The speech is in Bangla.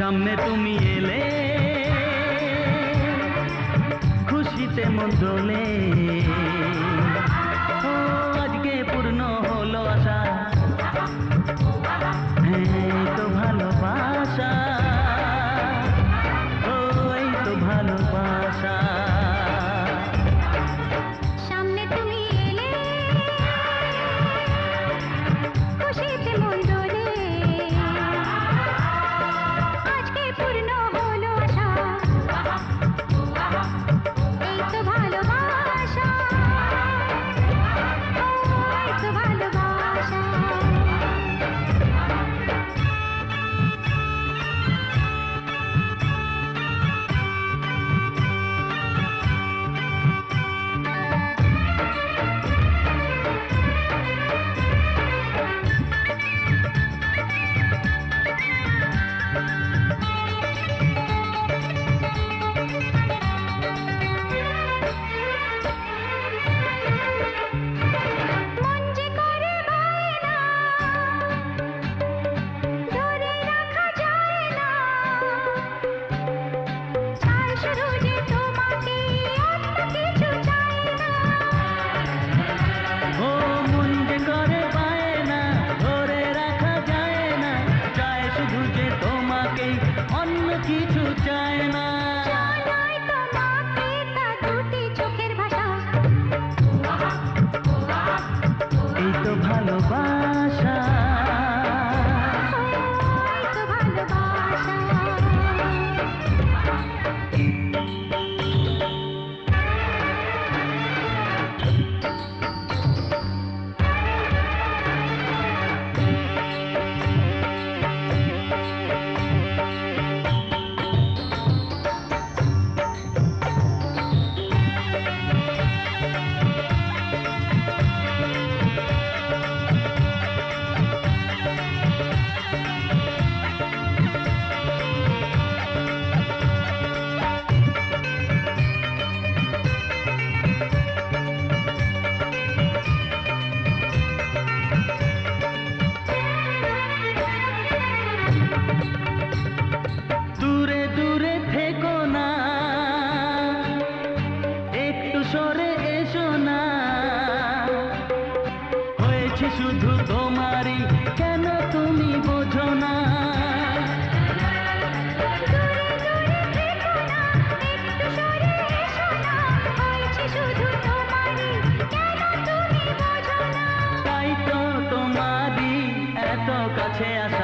সামনে তুমি এলে খুশিতে মন দোলে। ও আজকে পূর্ণ হলো আশা, এই তো ভালোবাসা, ও এই তো ভালোবাসা। সামনে তুমি এলে খুশিতে মন দোলে, আজকে পূর্ণ হলো আশা, এই তো ভালোবাসা, এই তো ভালোবাসা। কিছু চায় না, জানাই তোমাকে তা দুটি চোখের ভাষা, এই তো ভালোবাসা, এই তো ভালোবাসা। দূরে দূরে থেকো না, একটু সরে এসো না, হয়েছে শুধু তোমারই, কেন তুমি বোঝো না। তাই তো তোমারই এত কাছে আসা,